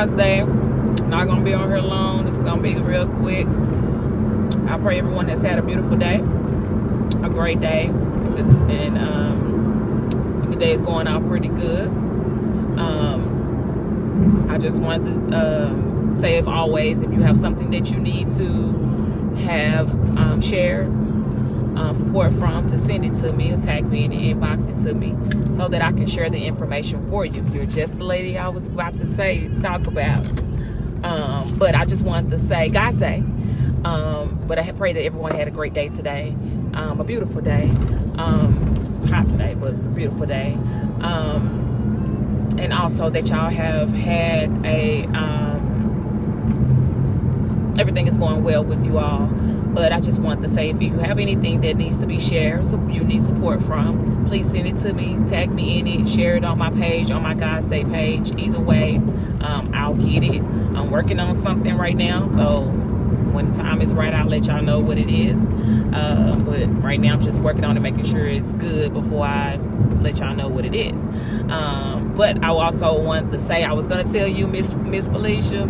God's Day. I'm not gonna be on here long. It's gonna be real quick. I pray everyone has had a beautiful day, a great day, and the day is going out pretty good. I just wanted to say, if always, if you have something that you need to have shared, support from, to send it to me or tag me in the inbox it to me so that I can share the information for you. You're just the lady I was about to talk about. But I just wanted to say, God say, but I pray that everyone had a great day today, a beautiful day. It's hot today, but a beautiful day. And also that y'all have had everything is going well with you all. But I just want to say, if you have anything that needs to be shared, so you need support from, please send it to me, tag me in it, share it on my page, on my God's Day page. Either way, I'll get it. I'm working on something right now, so when the time is right, I'll let y'all know what it is. But right now, I'm just working on it, making sure it's good before I let y'all know what it is. But I also want to say, I was going to tell you, Miss Felicia,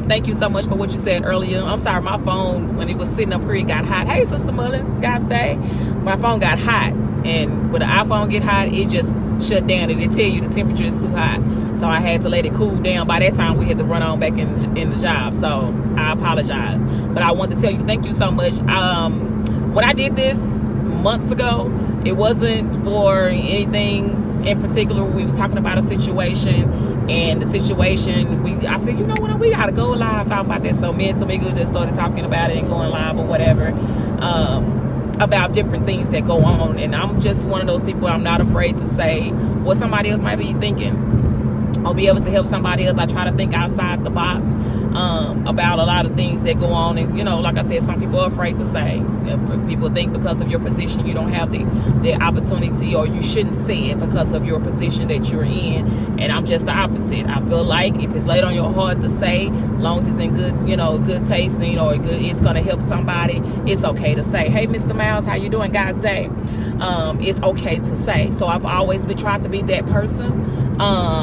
thank you so much for what you said earlier. I'm sorry, my phone, when it was sitting up here, it got hot. Hey, Sister Mullins, God's Day. My phone got hot, and when the iPhone get hot, it just shut down, and it tell you the temperature is too hot. So I had to let it cool down. By that time, we had to run on back in the job. So I apologize. But I want to tell you, thank you so much. When I did this months ago, it wasn't for anything in particular. We was talking about a situation, and the situation, I said, you know what, we gotta go live talking about this. So me and Tamika just started talking about it and going live or whatever, about different things that go on. And I'm just one of those people, I'm not afraid to say what somebody else might be thinking. I'll be able to help somebody else. I try to think outside the box about a lot of things that go on. And, you know, like I said, some people are afraid to say. People think because of your position, you don't have the opportunity, or you shouldn't say it because of your position that you're in. And I'm just the opposite. I feel like if it's laid on your heart to say, as long as it's in good taste, or it's going to help somebody, it's okay to say, hey, Mr. Miles, how you doing, God's Day? It's okay to say. So I've always tried to be that person.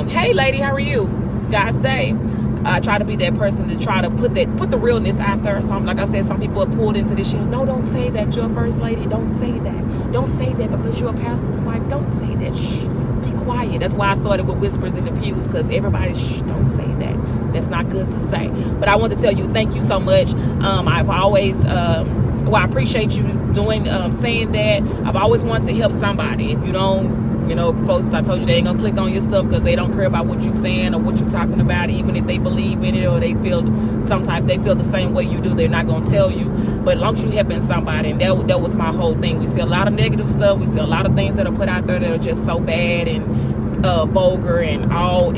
Hey, lady, how are you? God's Day. I try to be that person to try to put the realness out there. Some, like I said, some people are pulled into this shit. No, don't say that. You're a first lady. Don't say that. Don't say that because you're a pastor's wife. Don't say that. Shh. Be quiet. That's why I started with whispers in the pews, because everybody, shh, don't say that. That's not good to say. But I want to tell you, thank you so much. I've always, I appreciate you saying that. I've always wanted to help somebody. If you don't, folks, I told you they ain't gonna click on your stuff because they don't care about what you're saying or what you're talking about, even if they believe in it or they feel the same way you do, they're not gonna tell you. But as long as you helping somebody, and that was my whole thing. We see a lot of negative stuff. We see a lot of things that are put out there that are just so bad and vulgar and all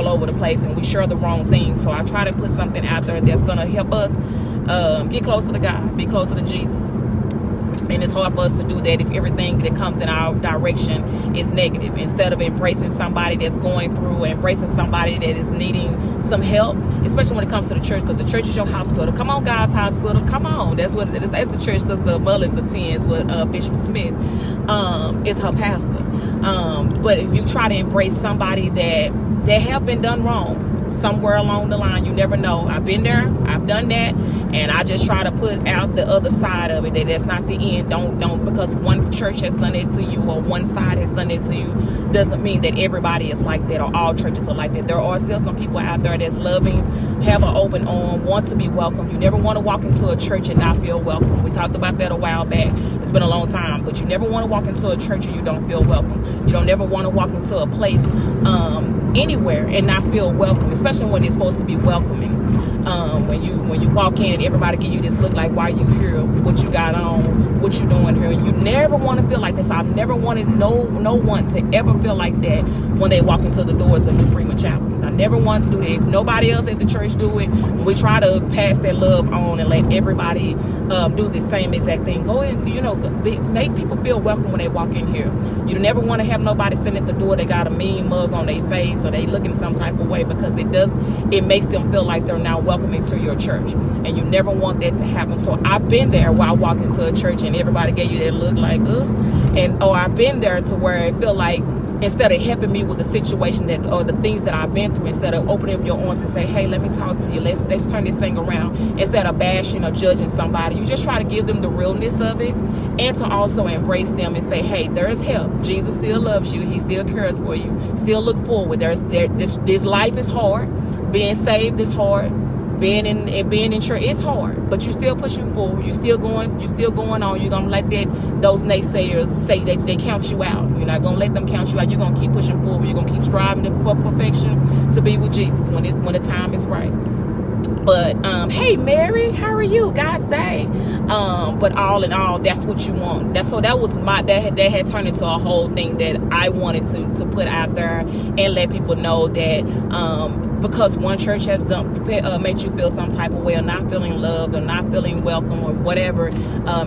over the place, and we share the wrong things. So I try to put something out there that's gonna help us get closer to God, be closer to Jesus. And it's hard for us to do that if everything that comes in our direction is negative. Instead of embracing somebody that's going through, embracing somebody that is needing some help, especially when it comes to the church, because the church is your hospital. Come on, God's hospital. Come on. That's what it is. That's the church Sister Mullins attends with Bishop Smith. Is her pastor. But if you try to embrace somebody that have been done wrong, somewhere along the line, you never know. I've been there, I've done that, and I just try to put out the other side of it, that that's not the end. Don't because one church has done it to you or one side has done it to you, doesn't mean that everybody is like that or all churches are like that. There are still some people out there that's loving, have an open arm, want to be welcome. You never want to walk into a church and not feel welcome. We talked about that a while back. It's been a long time, but you never want to walk into a church and you don't feel welcome. You don't never want to walk into a place anywhere and not feel welcome, especially when it's supposed to be welcoming. When you walk in and everybody give you this look like, why you here, what you got on, what you doing here, and you never want to feel like this. I've never wanted no one to ever feel like that when they walk into the doors of New Prima Chapel. I never wanted to do that. If nobody else at the church do it, we try to pass that love on and let everybody do the same exact thing. Go in, make people feel welcome when they walk in here. You never want to have nobody sitting at the door that got a mean mug on their face or they looking some type of way, because it makes them feel like they're not welcome into your church, and you never want that to happen. So I've been there where I walk into a church and everybody gave you that look like, or I've been there to where it feel like instead of helping me with the situation that, or the things that I've been through, instead of opening up your arms and say, hey, let me talk to you, let's turn this thing around, instead of bashing or judging somebody, you just try to give them the realness of it, and to also embrace them and say, hey, there's help. Jesus still loves you. He still cares for you. Still look forward. This life is hard. Being saved is hard. Being in church, it's hard, but you still pushing forward. You still going on. You're gonna let those naysayers say that they count you out. You're not gonna let them count you out. You're gonna keep pushing forward. You're gonna keep striving for perfection, to be with Jesus when the time is right. But hey Mary, how are you? God's day. But all in all, that's what you want. That was that had turned into a whole thing that I wanted to put out there and let people know that because one church has made you feel some type of way, or not feeling loved, or not feeling welcome, or whatever,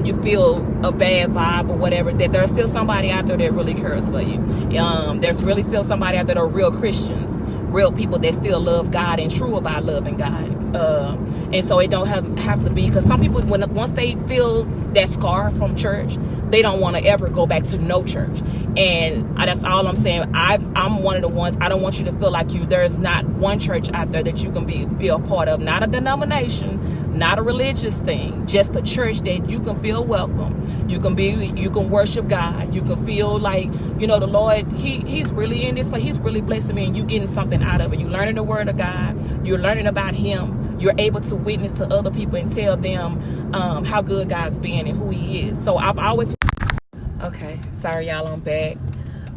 you feel a bad vibe or whatever, that there's still somebody out there that really cares for you. There's really still somebody out there that are real Christians, real people that still love God and true about loving God. And so it don't have to be, because some people, once they feel that scar from church, they don't want to ever go back to no church. And that's all I'm saying. I'm one of the ones, I don't want you to feel like there's not one church out there that you can be a part of, not a denomination, not a religious thing, just a church that you can feel welcome. You can worship God. You can feel like, the Lord, he's really in this, but he's really blessing me, and you getting something out of it. You're learning the word of God. You're learning about him. You're able to witness to other people and tell them how good God's been and who he is. So I've always... Okay, sorry y'all, I'm back.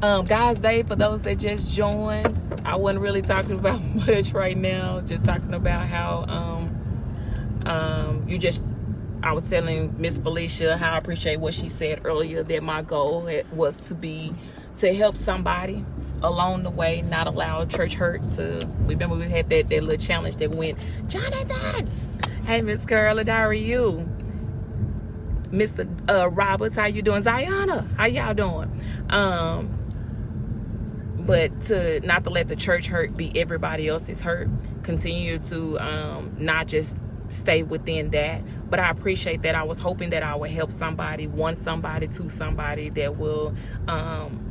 Guys' Day, for those that just joined, I wasn't really talking about much right now, just talking about how I was telling Miss Felicia how I appreciate what she said earlier, that my goal was to help somebody along the way, not allow church hurt to... Remember we had that little challenge that went, Jonathan! Hey, Miss Carla, how are you? Mr. Roberts, how you doing? Ziana, how y'all doing? But not to let the church hurt be everybody else's hurt. Continue to not just stay within that. But I appreciate that. I was hoping that I would help somebody, to somebody that will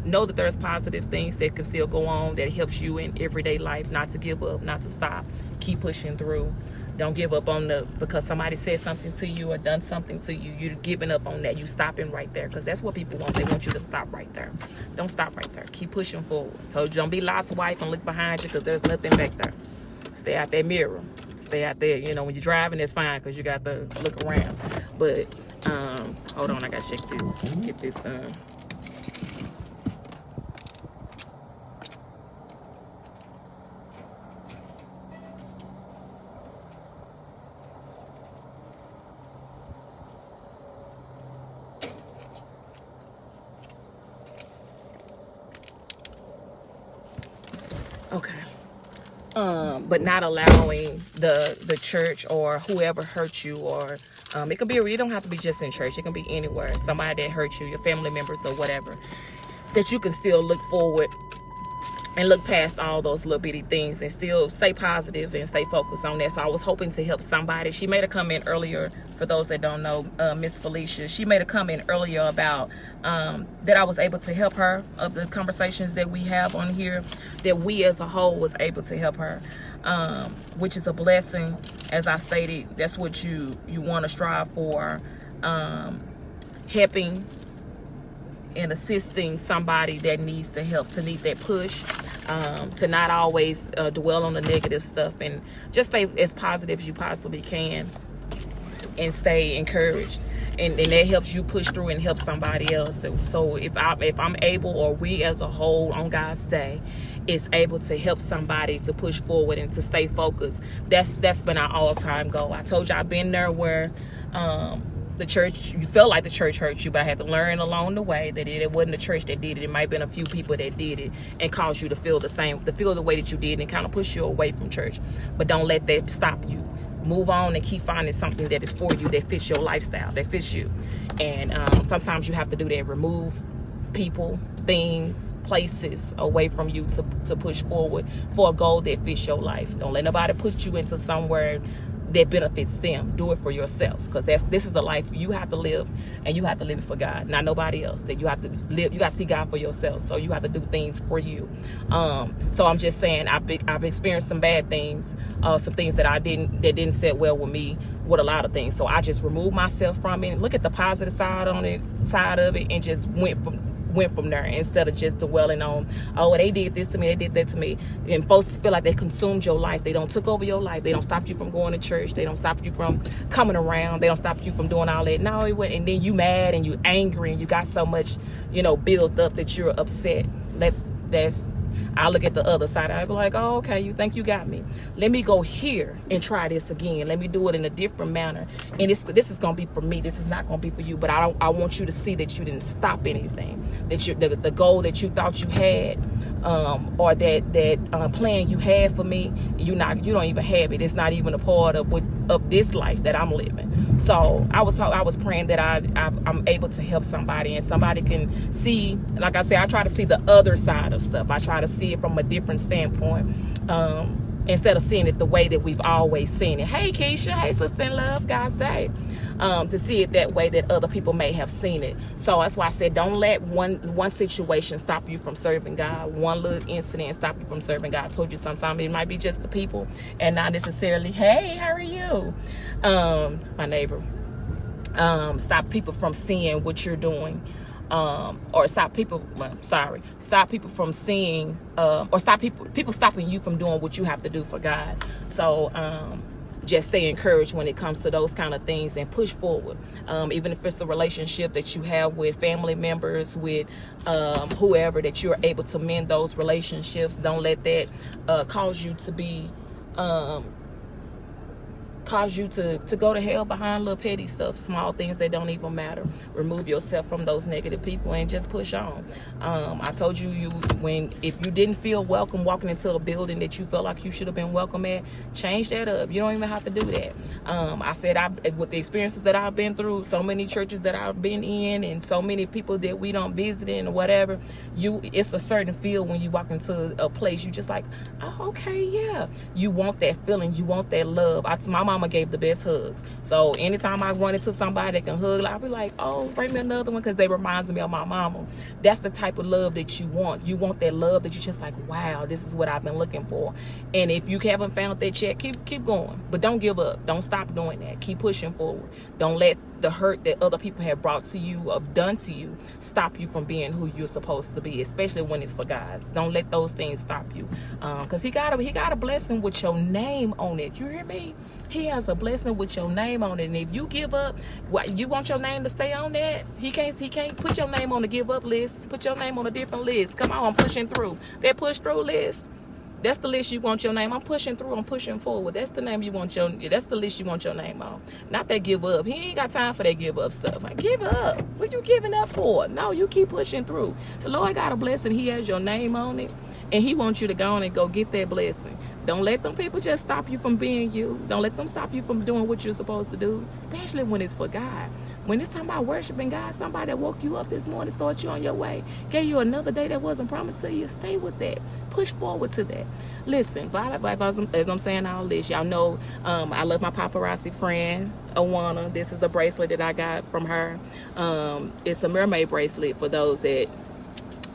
know that there's positive things that can still go on, that helps you in everyday life, not to give up, not to stop, keep pushing through. Don't give up because somebody said something to you or done something to you. You're giving up on that. You stopping right there, because that's what people want. They want you to stop right there. Don't stop right there. Keep pushing forward. Told you, don't be Lot's wife and look behind you, because there's nothing back there. Stay out that mirror. Stay out there. When you're driving, it's fine, because you got to look around. But hold on, I gotta check this. Get this done. Okay. But not allowing the church or whoever hurt you, or it could be, you don't have to be just in church, it can be anywhere, somebody that hurt you, your family members or whatever, that you can still look forward and look past all those little bitty things and still stay positive and stay focused on that. So I was hoping to help somebody. She made a comment earlier, for those that don't know, Miss Felicia, she made a comment earlier about that I was able to help her, of the conversations that we have on here, that we as a whole was able to help her, which is a blessing. As I stated, that's what you want to strive for, helping and assisting somebody that needs the help, to need that push, to not always dwell on the negative stuff, and just stay as positive as you possibly can and stay encouraged, and that helps you push through and help somebody else. So if I'm able, or we as a whole on God's Day is able to help somebody to push forward and to stay focused, that's been our all-time goal. I told you I've been there where the church, you felt like the church hurt you, but I had to learn along the way that it wasn't the church that did it. It might have been a few people that did it and caused you to feel the way that you did, and kind of push you away from church. But don't let that stop you. Move on and keep finding something that is for you, that fits your lifestyle, that fits you. And sometimes you have to do that. Remove people, things, places away from you to push forward for a goal that fits your life. Don't let nobody put you into somewhere that benefits them. Do it for yourself, because this is the life you have to live, and you have to live it for God, not nobody else. That you have to live. You got to see God for yourself, so you have to do things for you. So I'm just saying, I've experienced some bad things, some things that didn't sit well with me, with a lot of things. So I just removed myself from it, look at the positive side of it, and just went from there, instead of just dwelling on, oh, they did this to me, they did that to me. And folks feel like they consumed your life. They don't took over your life. They don't stop you from going to church. They don't stop you from coming around. They don't stop you from doing all that. No, it went, and then you mad and you angry and you got so much, built up that you're upset. I look at the other side. I be like, oh, okay, you think you got me. Let me go here and try this again. Let me do it in a different manner. And this is going to be for me. This is not going to be for you. But I want you to see that you didn't stop anything. That the goal that you thought you had, or that plan you had for me, you don't even have it. It's not even a part of this life that I'm living. So I was praying that I'm able to help somebody, and somebody can see. Like I said, I try to see the other side of stuff. I try to see it from a different standpoint, instead of seeing it the way that we've always seen it. Hey, Keisha. Hey, sister in love. God's day. To see it that way that other people may have seen it. So that's why I said, don't let one situation stop you from serving God. One little incident stop you from serving God. I told you sometimes it might be just the people and not necessarily, hey, how are you? My neighbor. Stop people from seeing what you're doing. Or stop people from seeing, or stop people stopping you from doing what you have to do for God. So, just stay encouraged when it comes to those kind of things, and push forward. Even if it's a relationship that you have with family members, with whoever, that you're able to mend those relationships. Don't let that cause you to be to go to hell behind little petty stuff, small things that don't even matter. Remove yourself from those negative people and just push on. I told you, if you didn't feel welcome walking into a building that you felt like you should have been welcome at, change that up. You don't even have to do that. I said, with the experiences that I've been through, so many churches that I've been in, and so many people that we don't visit in or whatever, it's a certain feel when you walk into a place. You just like, oh, okay, yeah. You want that feeling. You want that love. My mama gave the best hugs. So anytime I run into somebody that can hug, I'll be like, oh, bring me another one, because they reminds me of my mama. That's the type of love that you want. You want that love that you just like, wow, this is what I've been looking for. And if you haven't found that yet, keep going. But don't give up. Don't stop doing that. Keep pushing forward. Don't let the hurt that other people have brought to you or done to you stop you from being who you're supposed to be, especially when it's for God. Don't let those things stop you, because he got a blessing with your name on it. You hear me? He has a blessing with your name on it. And if you give up, you want your name to stay on that? He can't put your name on the give up list. Put your name on a different list. Come on, I'm pushing through. That push through list, that's the list you want your name. I'm pushing through. I'm pushing forward. That's the name you want that's the list you want your name on. Not that give up. He ain't got time for that give up stuff. Like, give up. What you giving up for? No, you keep pushing through. The Lord got a blessing. He has your name on it. And he wants you to go on and go get that blessing. Don't let them people just stop you from being you. Don't let them stop you from doing what you're supposed to do, especially when it's for God. When it's talking about worshiping God, somebody that woke you up this morning, started you on your way, gave you another day that wasn't promised to you, stay with that. Push forward to that. Listen, as I'm saying all this, y'all know I love my paparazzi friend, Aunqunic. This is a bracelet that I got from her. It's a mermaid bracelet for those that...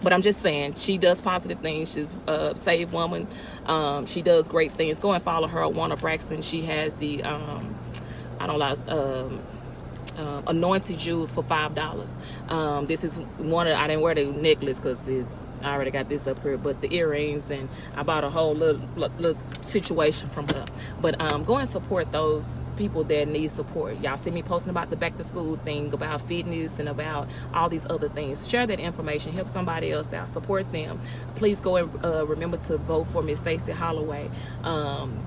But I'm just saying, she does positive things. She's a saved woman. She does great things. Go and follow her, Aunqunic Braxton. She has the, anointed jewels for $5. This is one of, I didn't wear the necklace because I already got this up here, but the earrings, and I bought a whole little situation from her. But go and support those people that need support. Y'all see me posting about the back to school thing, about fitness and about all these other things. Share that information. Help somebody else out. Support them. Please go and remember to vote for Miss Stacey Holloway.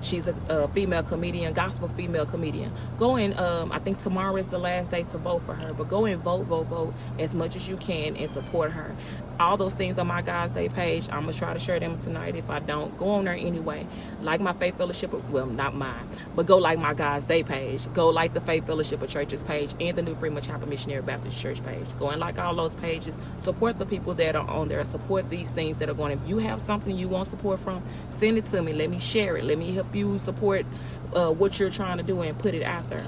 She's a female comedian, gospel female comedian. Go and I think tomorrow is the last day to vote for her, but go and vote as much as you can and support her. All those things on my God's Day page. I'm gonna try to share them tonight. If I don't, go on there anyway. Like my Faith Fellowship, well, not mine, but go like my God's Day their page. Go like the Faith Fellowship of Churches page and the New Freedom Chapel Missionary Baptist Church page. Go and like all those pages. Support the people that are on there. Support these things that are going. If you have something you want support from, send it to me. Let me share it. Let me help you support what you're trying to do and put it out there.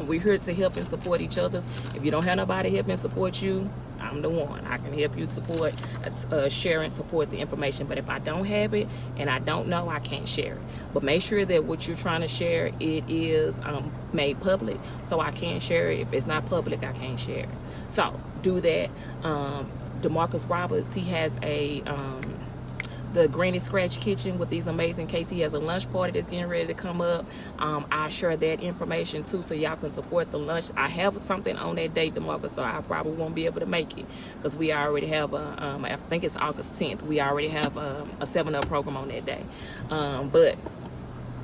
We're here to help and support each other. If you don't have nobody help and support you, I'm the one. I can help you support, share and support the information. But if I don't have it and I don't know, I can't share it. But make sure that what you're trying to share, it is made public, so I can share it. If it's not public, I can't share it. So do that. DeMarcus Roberts, he has the Granny Scratch Kitchen with these amazing cakes. He has a lunch party that's getting ready to come up. I'll share that information too, so y'all can support the lunch. I have something on that date, DeMarcus, so I probably won't be able to make it because we already have I think it's August 10th. We already have a 7-Up program on that day. But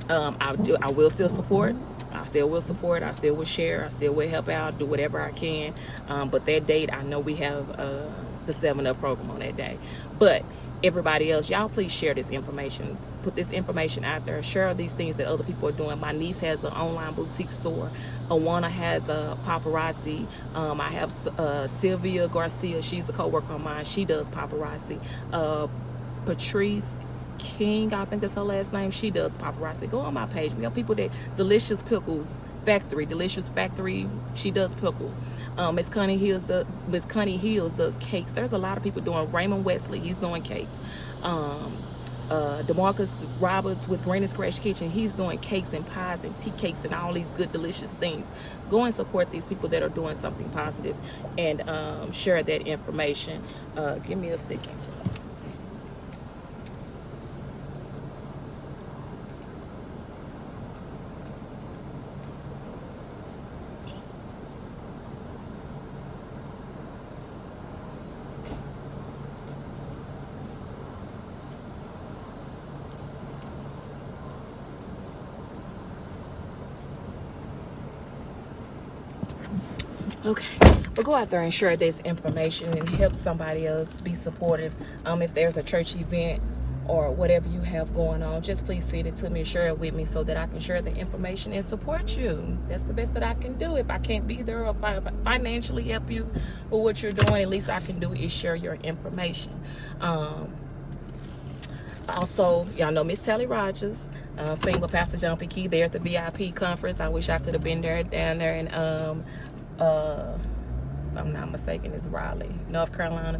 I will still support. I still will support. I still will share. I still will help out. Do whatever I can. But that date, I know we have the 7-Up program on that day. But everybody else, y'all please share this information. Put this information out there. Share these things that other people are doing. My niece has an online boutique store. Awana has a paparazzi. I have Sylvia Garcia. She's a co-worker of mine. She does paparazzi. Patrice King, I think that's her last name. She does paparazzi. Go on my page. We have people that Delicious Factory. She does pickles. Miss Connie Hills does cakes. There's a lot of people doing. Raymond Wesley, he's doing cakes. DeMarcus Roberts with Granny Scratch Kitchen, he's doing cakes and pies and tea cakes and all these good delicious things. Go and support these people that are doing something positive and share that information. Give me a second. Okay, but go out there and share this information and help somebody else be supportive. If there's a church event or whatever you have going on, just please send it to me and share it with me so that I can share the information and support you. That's the best that I can do. If I can't be there or financially help you with what you're doing, at least I can do is share your information. Also, y'all know Miss Tally Rogers, sing with Pastor John P. Key there at the VIP conference. I wish I could have been down there in if I'm not mistaken, it's Raleigh, North Carolina,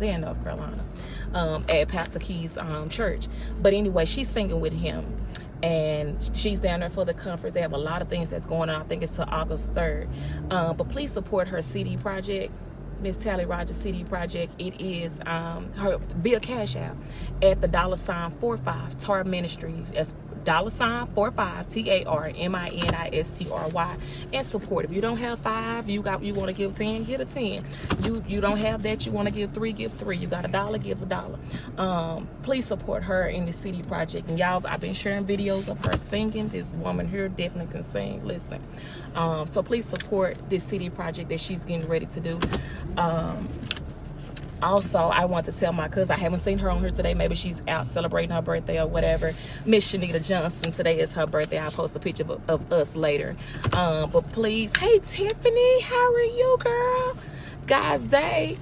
at Pastor Key's church. But anyway, she's singing with him, and she's down there for the conference. They have a lot of things that's going on. I think it's till August 3rd. But please support her CD project, Miss Tally Rogers CD project. It is her via Cash App at the $45 Tar Ministry. That's $45 TARMINISTRY, and support. If you don't have 5, you want to give 10, get a 10. You don't have that, you want to give 3, give 3. You got $1, give $1. Please support her in the CD project. And y'all, I've been sharing videos of her singing. This woman here definitely can sing. Listen, so please support this CD project that she's getting ready to do. Also, I want to tell my cousin, I haven't seen her on here today. Maybe she's out celebrating her birthday or whatever. Miss Shanita Johnson, today is her birthday. I'll post a picture of us later. But please, hey Tiffany, how are you, girl? God's Day.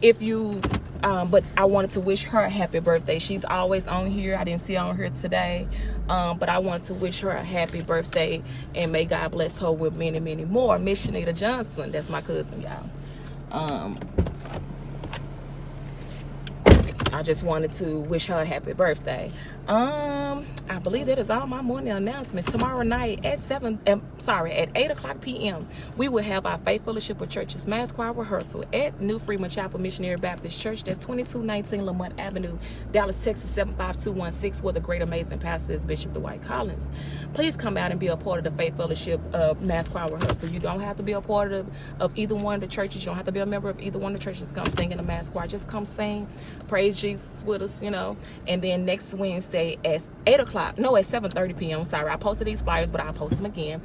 If you, but I wanted to wish her a happy birthday. She's always on here. I didn't see her on here today. But I wanted to wish her a happy birthday, and may God bless her with many, many more. Miss Shanita Johnson, that's my cousin, y'all. I just wanted to wish her a happy birthday. I believe that is all my morning announcements. Tomorrow night at 8 o'clock p.m. we will have our Faith Fellowship of Churches Mass Choir rehearsal at New Freedom Chapel Missionary Baptist Church. That's 2219 Lamont Avenue, Dallas, Texas 75216, where the great amazing pastor is Bishop Dwight Collins. Please come out and be a part of the Faith Fellowship Mass Choir rehearsal. You don't have to be a part of either one of the churches. You don't have to be a member of either one of the churches to come sing in the Mass Choir. Just come sing, praise Jesus with us, and then next Wednesday at 7:30 p.m. Sorry, I posted these flyers, but I'll post them again.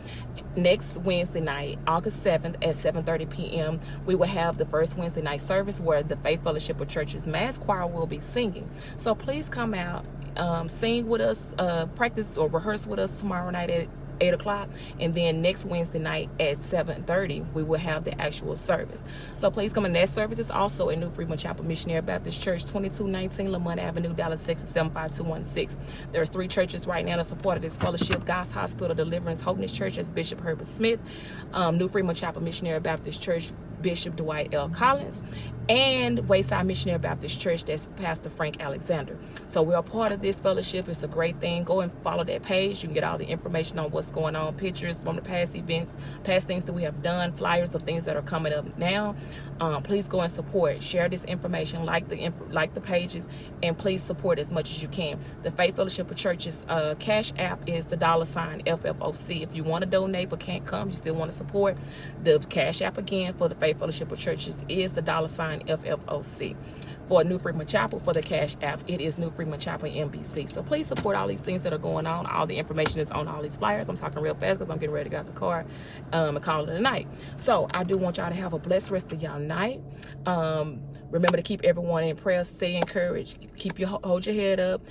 Next Wednesday night, August 7th at 7:30 p.m. we will have the first Wednesday night service where the Faith Fellowship of Churches Mass Choir will be singing. So please come out, sing with us, practice or rehearse with us tomorrow night at 8 o'clock. And then next Wednesday night at 7:30, we will have the actual service. So please come in. That service is also in New Freedom Chapel Missionary Baptist Church, 2219 Lamont Avenue, Dallas, Texas, 75216. There's 3 churches right now that support this fellowship: God's Hospital Deliverance Holiness Church as Bishop Herbert Smith, New Freedom Chapel Missionary Baptist Church, Bishop Dwight L. Collins, and Wayside Missionary Baptist Church, that's Pastor Frank Alexander. So we're a part of this fellowship. It's a great thing. Go and follow that page. You can get all the information on what's going on, pictures from the past events, past things that we have done, flyers of things that are coming up now. Please go and support. Share this information, like the pages, and please support as much as you can. The Faith Fellowship of Churches Cash App is the $ FFOC. If you want to donate but can't come, you still want to support, the Cash App again for the Faith Fellowship of Churches is the $ FFOC. For New Freedom Chapel, for the Cash App, it is New Freedom Chapel MBC. So please support all these things that are going on. All the information is on all these flyers. I'm talking real fast because I'm getting ready to get out the car and call it a night. So I do want y'all to have a blessed rest of y'all night. Remember to keep everyone in prayer. Stay encouraged. Hold your head up.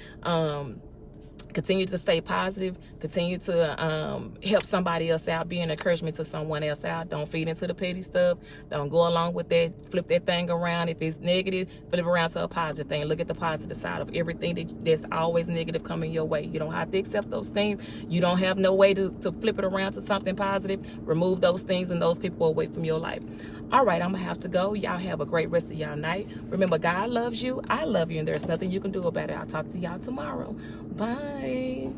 Continue to stay positive. Continue to help somebody else out. Be an encouragement to someone else out. Don't feed into the petty stuff. Don't go along with that. Flip that thing around. If it's negative, flip it around to a positive thing. Look at the positive side of everything that's always negative coming your way. You don't have to accept those things. You don't have no way to flip it around to something positive. Remove those things and those people away from your life. All right, I'm going to have to go. Y'all have a great rest of y'all night. Remember, God loves you. I love you, and there's nothing you can do about it. I'll talk to y'all tomorrow. Bye.